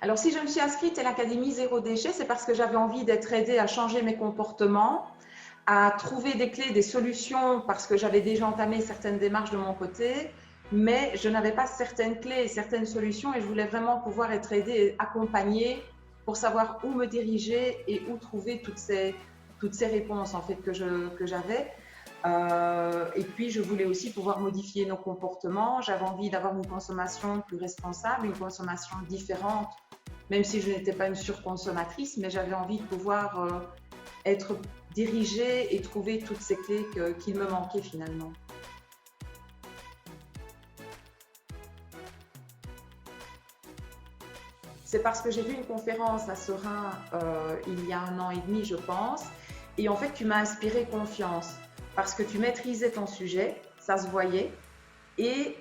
Alors, si je me suis inscrite à l'Académie Zéro Déchet, c'est parce que j'avais envie d'être aidée à changer mes comportements, à trouver des clés, des solutions, parce que j'avais déjà entamé certaines démarches de mon côté, mais je n'avais pas certaines clés et certaines solutions et je voulais vraiment pouvoir être aidée et accompagnée pour savoir où me diriger et où trouver toutes ces réponses en fait que j'avais. Et puis, je voulais aussi pouvoir modifier nos comportements. J'avais envie d'avoir une consommation plus responsable, une consommation différente, même si je n'étais pas une surconsommatrice, mais j'avais envie de pouvoir être dirigée et trouver toutes ces clés qu'il me manquait finalement. C'est parce que j'ai vu une conférence à Serein il y a 1 an et demi, je pense, et en fait, tu m'as inspiré confiance parce que tu maîtrisais ton sujet, ça se voyait, et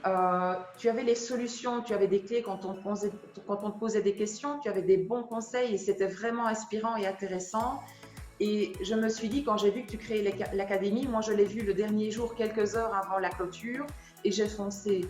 tu avais les solutions, tu avais des clés quand on te posait des questions, tu avais des bons conseils et c'était vraiment inspirant et intéressant. Et je me suis dit, quand j'ai vu que tu créais l'académie, moi je l'ai vu le dernier jour, quelques heures avant la clôture, et j'ai foncé.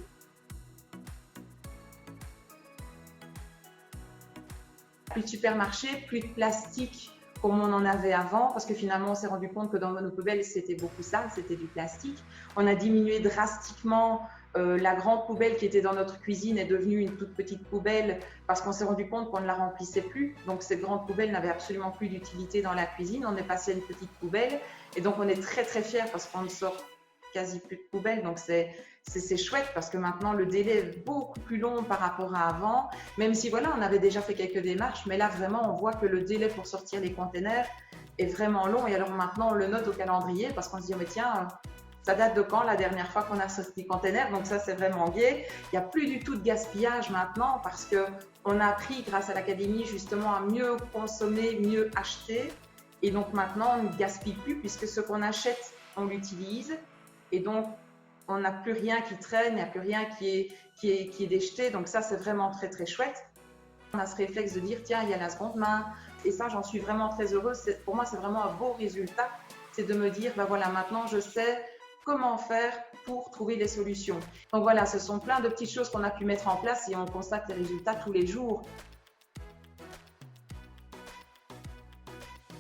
Plus de supermarché, plus de plastique comme on en avait avant, parce que finalement on s'est rendu compte que dans nos poubelles c'était beaucoup sale, c'était du plastique. On a diminué drastiquement la grande poubelle qui était dans notre cuisine est devenue une toute petite poubelle parce qu'on s'est rendu compte qu'on ne la remplissait plus. Donc cette grande poubelle n'avait absolument plus d'utilité dans la cuisine. On est passé à une petite poubelle et donc on est très très fiers parce qu'on ne sort quasi plus de poubelles. Donc c'est chouette parce que maintenant le délai est beaucoup plus long par rapport à avant. Même si voilà, on avait déjà fait quelques démarches, mais là vraiment on voit que le délai pour sortir les containers est vraiment long. Et alors maintenant on le note au calendrier parce qu'on se dit mais tiens, ça date de quand la dernière fois qu'on a sorti les containers? Donc ça c'est vraiment gai. Il n'y a plus du tout de gaspillage maintenant parce qu'on a appris grâce à l'académie justement à mieux consommer, mieux acheter. Et donc maintenant on ne gaspille plus puisque ce qu'on achète on l'utilise. Et donc, on n'a plus rien qui traîne, il n'y a plus rien qui est déjeté. Donc ça, c'est vraiment très, très chouette. On a ce réflexe de dire, tiens, il y a la seconde main. Et ça, j'en suis vraiment très heureuse. Pour moi, c'est vraiment un beau résultat. C'est de me dire, ben voilà, maintenant, je sais comment faire pour trouver les solutions. Donc voilà, ce sont plein de petites choses qu'on a pu mettre en place et on constate les résultats tous les jours.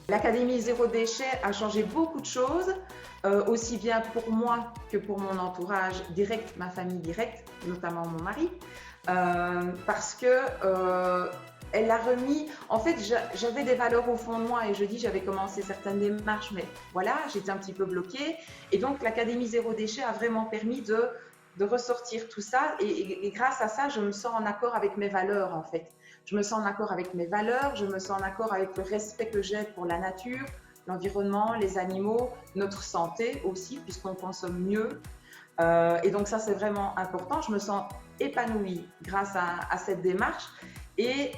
L'Académie Zéro Déchet a changé beaucoup de choses, aussi bien pour moi que pour mon entourage direct, ma famille directe, notamment mon mari, parce que elle a remis. En fait, j'avais des valeurs au fond de moi et je dis j'avais commencé certaines démarches, mais voilà, j'étais un petit peu bloquée. Et donc l'Académie Zéro Déchet a vraiment permis de ressortir tout ça et grâce à ça, je me sens en accord avec mes valeurs en fait. Je me sens en accord avec mes valeurs, je me sens en accord avec le respect que j'ai pour la nature, l'environnement, les animaux, notre santé aussi, puisqu'on consomme mieux. Et donc ça, c'est vraiment important. Je me sens épanouie grâce à cette démarche. Et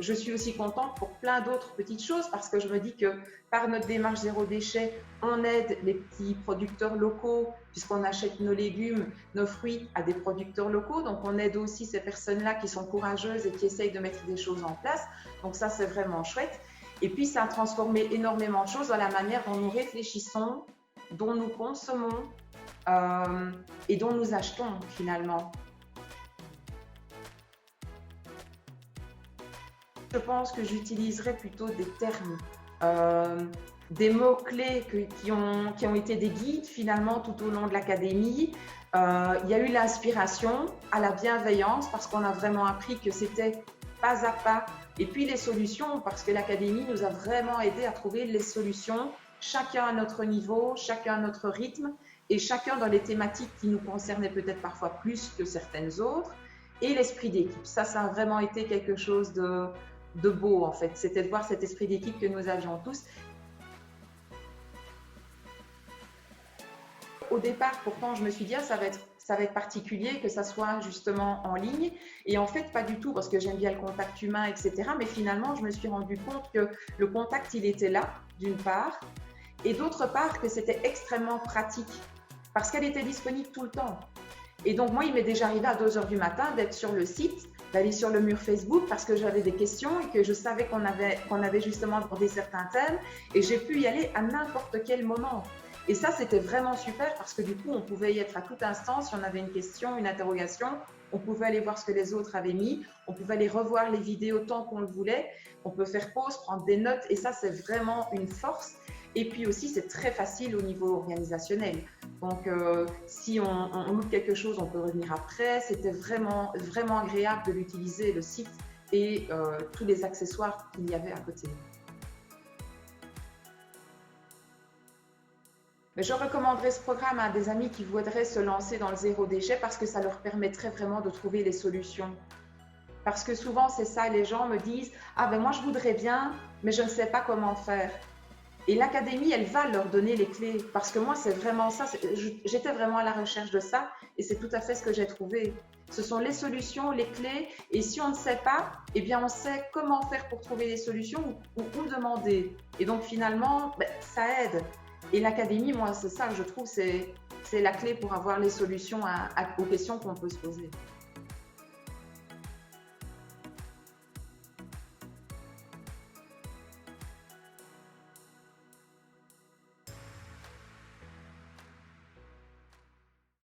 je suis aussi contente pour plein d'autres petites choses parce que je me dis que par notre démarche zéro déchet, on aide les petits producteurs locaux puisqu'on achète nos légumes, nos fruits à des producteurs locaux. Donc, on aide aussi ces personnes-là qui sont courageuses et qui essayent de mettre des choses en place. Donc, ça, c'est vraiment chouette. Et puis, ça a transformé énormément de choses dans la manière dont nous réfléchissons, dont nous consommons et dont nous achetons finalement. Je pense que j'utiliserais plutôt des termes, des mots-clés qui ont été des guides finalement tout au long de l'académie. Il y a eu l'inspiration à la bienveillance parce qu'on a vraiment appris que c'était pas à pas. Et puis les solutions parce que l'académie nous a vraiment aidé à trouver les solutions, chacun à notre niveau, chacun à notre rythme et chacun dans les thématiques qui nous concernaient peut-être parfois plus que certaines autres. Et l'esprit d'équipe, ça a vraiment été quelque chose de beau en fait, c'était de voir cet esprit d'équipe que nous avions tous. Au départ, pourtant, je me suis dit, ça va être particulier que ça soit justement en ligne. Et en fait, pas du tout, parce que j'aime bien le contact humain, etc. Mais finalement, je me suis rendu compte que le contact, il était là, d'une part, et d'autre part, que c'était extrêmement pratique, parce qu'elle était disponible tout le temps. Et donc, moi, il m'est déjà arrivé à 2h du matin d'être sur le site, d'aller sur le mur Facebook parce que j'avais des questions et que je savais qu'on avait justement abordé certains thèmes et j'ai pu y aller à n'importe quel moment. Et ça, c'était vraiment super parce que du coup, on pouvait y être à tout instant. Si on avait une question, une interrogation, On pouvait aller voir ce que les autres avaient mis, on pouvait aller revoir les vidéos tant qu'on le voulait, on peut faire pause, prendre des notes, et ça, c'est vraiment une force. Et puis aussi, c'est très facile au niveau organisationnel. Donc, si on loupe quelque chose, on peut revenir après. C'était vraiment, vraiment agréable de l'utiliser, le site et tous les accessoires qu'il y avait à côté. Mais je recommanderais ce programme à des amis qui voudraient se lancer dans le zéro déchet parce que ça leur permettrait vraiment de trouver les solutions. Parce que souvent, c'est ça, les gens me disent « Ah ben moi, je voudrais bien, mais je ne sais pas comment faire ». Et l'académie, elle va leur donner les clés. Parce que moi, c'est vraiment ça. J'étais vraiment à la recherche de ça et c'est tout à fait ce que j'ai trouvé. Ce sont les solutions, les clés. Et si on ne sait pas, eh bien, on sait comment faire pour trouver les solutions ou où demander. Et donc, finalement, ben, ça aide. Et l'académie, moi, c'est ça, je trouve, c'est la clé pour avoir les solutions aux questions qu'on peut se poser.